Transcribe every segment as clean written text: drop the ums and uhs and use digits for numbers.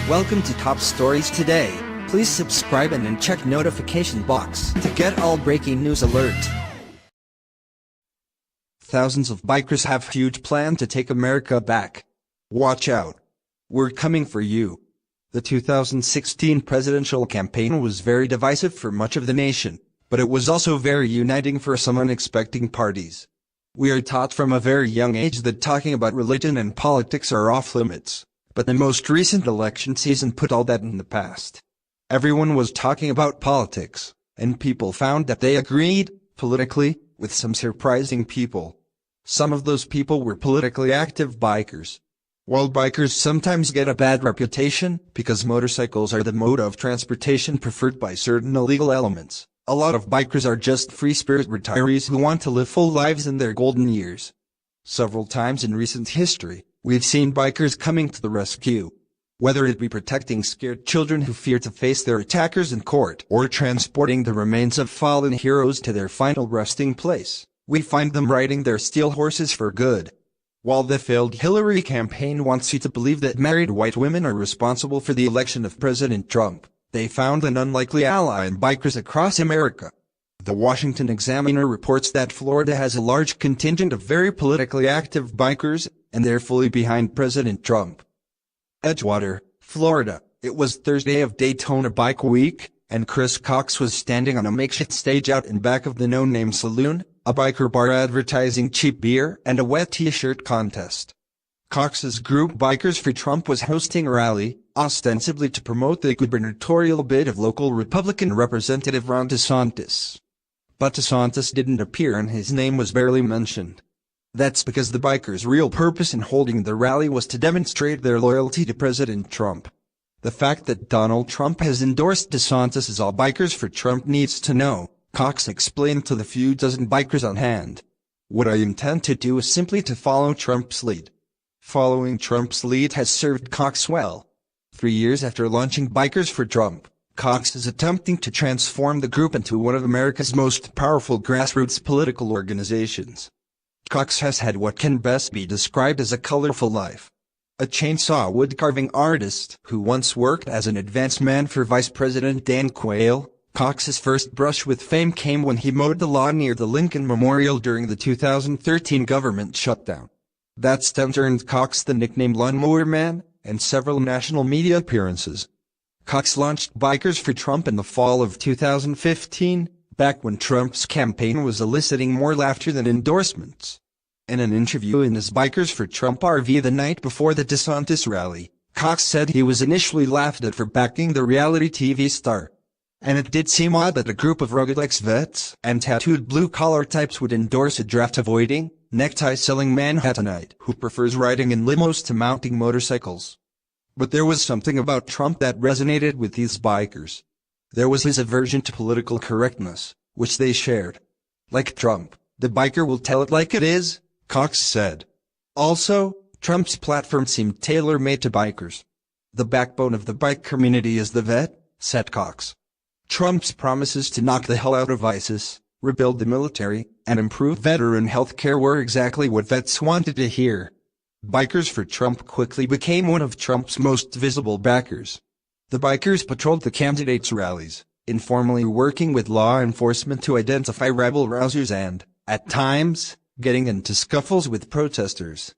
Welcome to Top Stories Today. Please subscribe and then check notification box to get all breaking news alert. Thousands of bikers have huge plan to take America back. Watch out. We're coming for you. The 2016 presidential campaign was very divisive for much of the nation, but it was also very uniting for some unexpected parties. We are taught from a very young age that talking about religion and politics are off limits, but the most recent election season put all that in the past. Everyone was talking about politics, and people found that they agreed, politically, with some surprising people. Some of those people were politically active bikers. While bikers sometimes get a bad reputation because motorcycles are the mode of transportation preferred by certain illegal elements, a lot of bikers are just free-spirit retirees who want to live full lives in their golden years. Several times in recent history, we've seen bikers coming to the rescue. Whether it be protecting scared children who fear to face their attackers in court or transporting the remains of fallen heroes to their final resting place, we find them riding their steel horses for good. While the failed Hillary campaign wants you to believe that married white women are responsible for the election of President Trump, they found an unlikely ally in bikers across America. The Washington Examiner reports that Florida has a large contingent of very politically active bikers, and they're fully behind President Trump. Edgewater, Florida. It was Thursday of Daytona Bike Week, and Chris Cox was standing on a makeshift stage out in back of the No Name Saloon, a biker bar advertising cheap beer and a wet t-shirt contest. Cox's group Bikers for Trump was hosting a rally, ostensibly to promote the gubernatorial bid of local Republican Representative Ron DeSantis. But DeSantis didn't appear and his name was barely mentioned. That's because the bikers' real purpose in holding the rally was to demonstrate their loyalty to President Trump. The fact that Donald Trump has endorsed DeSantis is all Bikers for Trump needs to know, Cox explained to the few dozen bikers on hand. What I intend to do is simply to follow Trump's lead. Following Trump's lead has served Cox well. 3 years after launching Bikers for Trump, Cox is attempting to transform the group into one of America's most powerful grassroots political organizations. Cox has had what can best be described as a colorful life. A chainsaw woodcarving artist who once worked as an advance man for Vice President Dan Quayle, Cox's first brush with fame came when he mowed the lawn near the Lincoln Memorial during the 2013 government shutdown. That stunt earned Cox the nickname Lawnmower Man and several national media appearances. Cox launched Bikers for Trump in the fall of 2015, back when Trump's campaign was eliciting more laughter than endorsements. In an interview in his Bikers for Trump RV the night before the DeSantis rally, Cox said he was initially laughed at for backing the reality TV star. And it did seem odd that a group of rugged ex-vets and tattooed blue-collar types would endorse a draft-avoiding, necktie-selling Manhattanite who prefers riding in limos to mounting motorcycles. But there was something about Trump that resonated with these bikers. There was his aversion to political correctness, which they shared. Like Trump, the biker will tell it like it is, Cox said. Also, Trump's platform seemed tailor-made to bikers. The backbone of the bike community is the vet, said Cox. Trump's promises to knock the hell out of ISIS, rebuild the military, and improve veteran health care were exactly what vets wanted to hear. Bikers for Trump quickly became one of Trump's most visible backers. The bikers patrolled the candidates' rallies, informally working with law enforcement to identify rabble-rousers and, at times, getting into scuffles with protesters.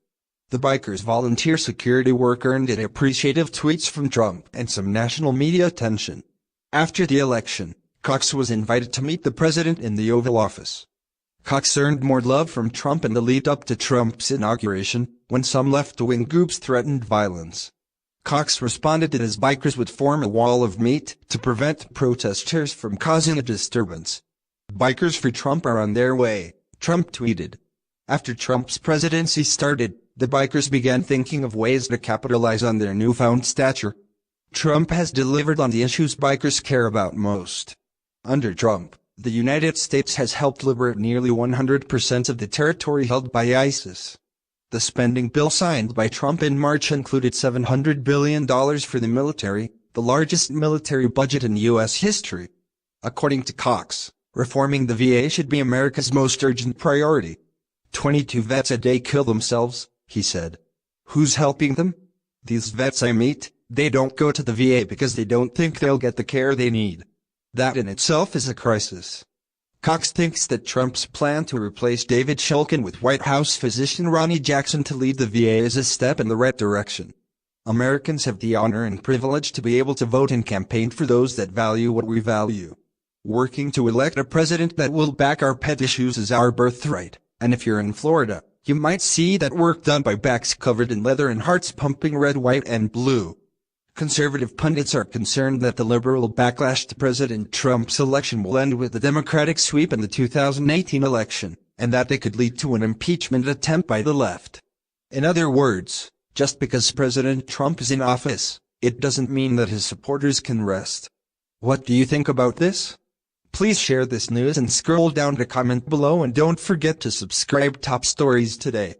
The bikers' volunteer security work earned it appreciative tweets from Trump and some national media attention. After the election, Cox was invited to meet the president in the Oval Office. Cox earned more love from Trump in the lead-up to Trump's inauguration, when some left-wing groups threatened violence. Cox responded that his bikers would form a wall of meat to prevent protesters from causing a disturbance. Bikers for Trump are on their way, Trump tweeted. After Trump's presidency started, the bikers began thinking of ways to capitalize on their newfound stature. Trump has delivered on the issues bikers care about most. Under Trump, the United States has helped liberate nearly 100% of the territory held by ISIS. The spending bill signed by Trump in March included $700 billion for the military, the largest military budget in U.S. history. According to Cox, reforming the VA should be America's most urgent priority. 22 vets a day kill themselves, he said. Who's helping them? These vets I meet, They don't go to the VA because they don't think they'll get the care they need. That in itself is a crisis. Cox thinks that Trump's plan to replace David Shulkin with White House physician Ronny Jackson to lead the VA is a step in the right direction. Americans have the honor and privilege to be able to vote and campaign for those that value what we value. Working to elect a president that will back our pet issues is our birthright, and if you're in Florida, you might see that work done by backs covered in leather and hearts pumping red, white, and blue. Conservative pundits are concerned that the liberal backlash to President Trump's election will end with the Democratic sweep in the 2018 election, and that they could lead to an impeachment attempt by the left. In other words, just because President Trump is in office, it doesn't mean that his supporters can rest. What do you think about this? Please share this news and scroll down to comment below, and don't forget to subscribe. Top Stories Today.